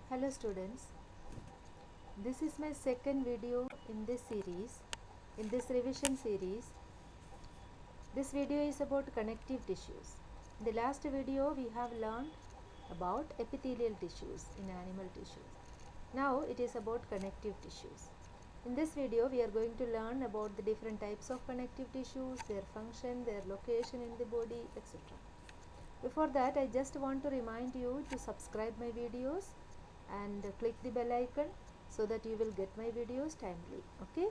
Hello students, this is my second video in this series, in this revision series. This video is about connective tissues. In the last video we have learned about epithelial tissues in animal tissues. Now it is about connective tissues. In this video we are going to learn about the different types of connective tissues, their function, their location in the body, etc. Before that, I just want to remind you to subscribe my videos and click the bell icon so that you will get my videos timely. Okay.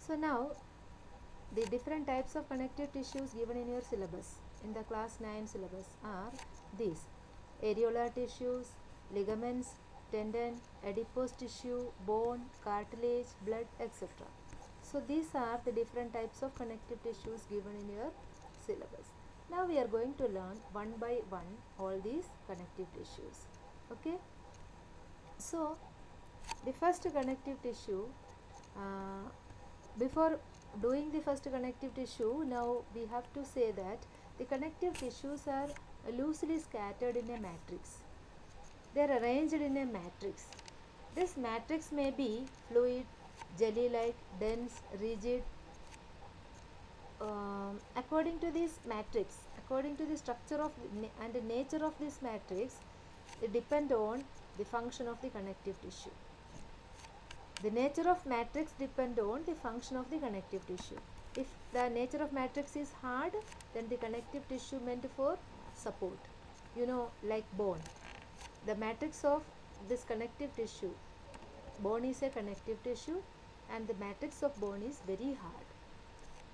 So now the different types of connective tissues given in your syllabus, in the class 9 syllabus, are these: areolar tissues, ligaments, tendon, adipose tissue, bone, cartilage, blood, etc. So these are the different types of connective tissues given in your syllabus. Now we are going to learn one by one all these connective tissues. Okay. So the first connective tissue, before doing the first connective tissue, now we have to say that the connective tissues are loosely scattered in a matrix. They are arranged in a matrix. This matrix may be fluid, jelly-like, dense, rigid. According to this matrix, according to the structure of and the nature of this matrix, it depend on the function of the connective tissue. The nature of matrix depend on the function of the connective tissue. If the nature of matrix is hard, then the connective tissue meant for support. Like bone. The matrix of this connective tissue, bone is a connective tissue, and the matrix of bone is very hard.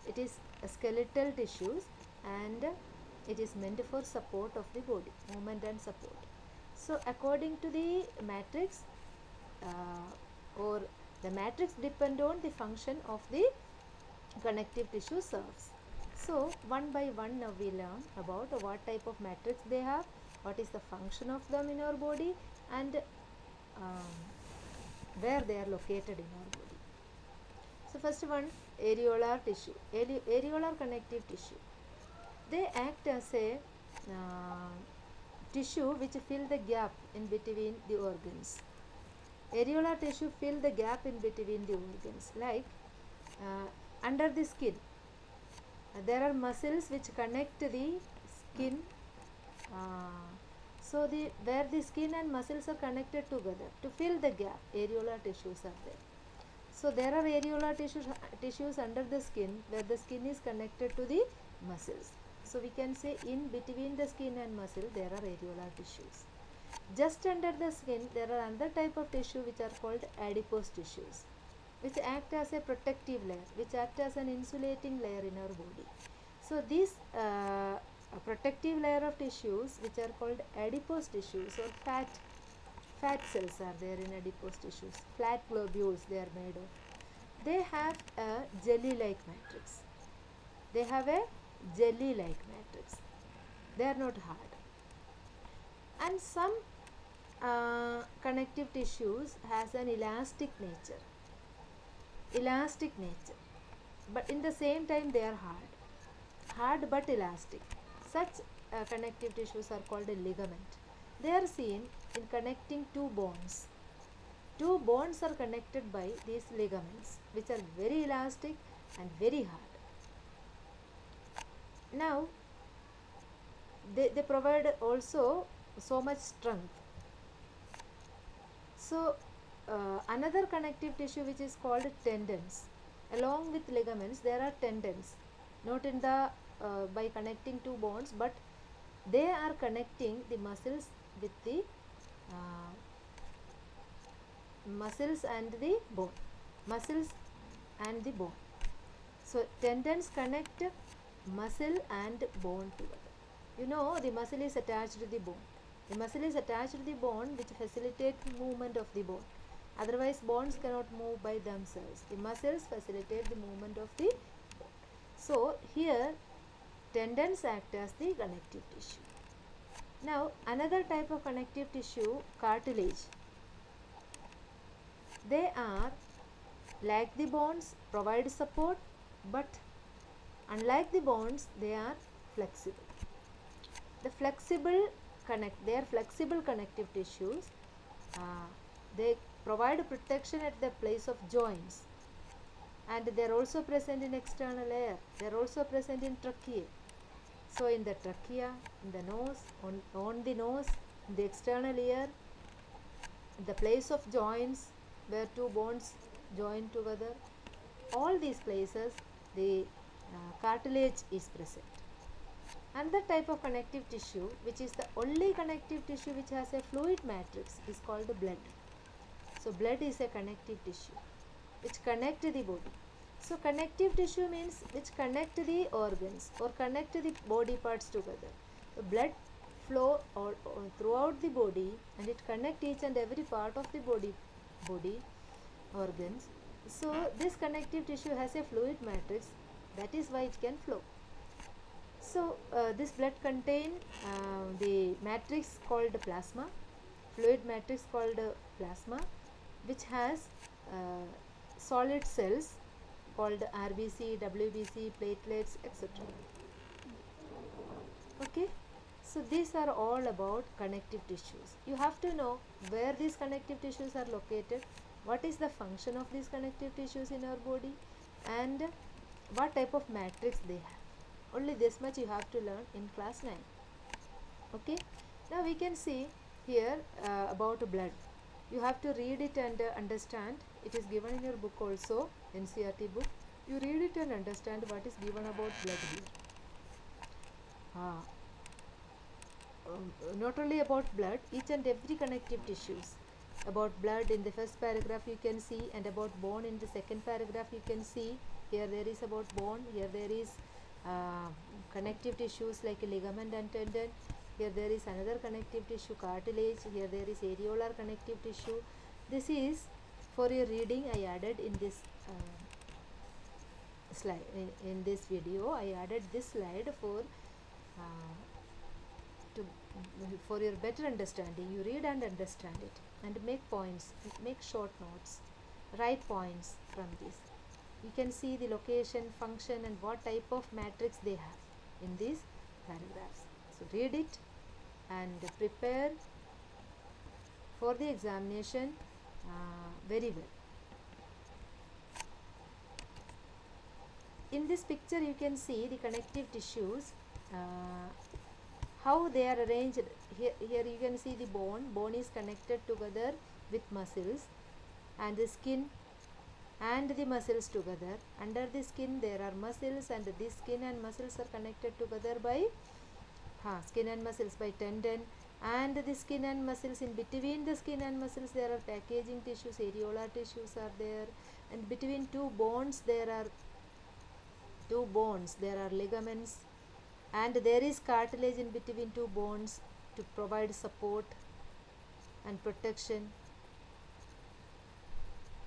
It is a skeletal tissues and it is meant for support of the body, movement and support. So according to the matrix, or the matrix depend on the function of the connective tissue serves. So one by one now we learn about what type of matrix they have, what is the function of them in our body, and where they are located in our body. So first one, areolar tissue, areolar connective tissue. They act as a tissue which fill the gap in between the organs. Areolar tissue fill the gap in between the organs, like under the skin. There are muscles which connect the skin. So where the skin and muscles are connected together to fill the gap, areolar tissues are there. So there are areolar tissues under the skin where the skin is connected to the muscles. So we can say in between the skin and muscle there are areolar tissues. Just under the skin there are another type of tissue which are called adipose tissues, which act as a protective layer, which act as an insulating layer in our body. So these protective layer of tissues which are called adipose tissues or fat cells are there in adipose tissues, flat globules they are made of. They have a jelly-like matrix. They have a jelly-like matrix. They are not hard. And some connective tissues has an elastic nature. Elastic nature. But in the same time they are hard. Hard but elastic. Such connective tissues are called a ligament. They are seen in connecting two bones. Two bones are connected by these ligaments, which are very elastic and very hard. Now, they provide also so much strength. So, another connective tissue which is called tendons. Along with ligaments, there are tendons, not in the by connecting two bones, but they are connecting the muscles with the muscles and the bone. Muscles and the bone. So tendons connect muscle and bone together. The muscle is attached to the bone. The muscle is attached to the bone which facilitates movement of the bone. Otherwise bones cannot move by themselves. The muscles facilitate the movement of the bone. So here tendons act as the connective tissue. Now another type of connective tissue, cartilage. They are like the bones, provide support, but unlike the bones they are flexible. The flexible they are flexible connective tissues. They provide protection at the place of joints, and they are also present in external air. They are also present in trachea. So in the trachea, in the nose, on the nose, in the external ear, the place of joints where two bones join together, all these places the cartilage is present. Another type of connective tissue, which is the only connective tissue which has a fluid matrix, is called the blood. So blood is a connective tissue which connect the body. So connective tissue means which connect the organs or connect the body parts together. The blood flow all throughout the body, and it connect each and every part of the body organs. So this connective tissue has a fluid matrix, that is why it can flow. So this blood contain the matrix called plasma, fluid matrix called plasma, which has solid cells called RBC, WBC, platelets, etc. Okay, so these are all about connective tissues. You have to know where these connective tissues are located, what is the function of these connective tissues in our body, and what type of matrix they have. Only this much you have to learn in class 9. Okay, now we can see here about blood. You have to read it and understand. It is given in your book also, NCERT book. You read it and understand what is given about blood here. Not only about blood, each and every connective tissues. About blood in the first paragraph you can see, and about bone in the second paragraph you can see. Here there is about bone, here there is connective tissues like ligament and tendon. Here there is another connective tissue, cartilage. Here there is areolar connective tissue. This is for your reading. I added in this slide, in this video I added this slide for your better understanding. You read and understand it and make points, make short notes, write points from this. You can see the location, function, and what type of matrix they have in these paragraphs. So read it and prepare for the examination very well. In this picture you can see the connective tissues, how they are arranged. Here you can see the bone is connected together with muscles, and the skin and the muscles together. Under the skin there are muscles, and the skin and muscles are connected together by skin and muscles by tendon, and the skin and muscles, in between the skin and muscles there are packaging tissues, areolar tissues are there, and between two bones there are ligaments, and there is cartilage in between two bones to provide support and protection.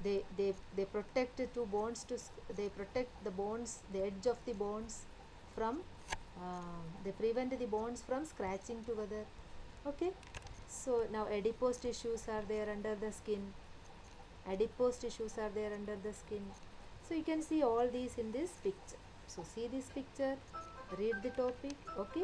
They protect two bones they protect the bones, the edge of the bones from they prevent the bones from scratching together. Okay, so now adipose tissues are there under the skin. So you can see all these in this picture. So see this picture, read the topic. Okay,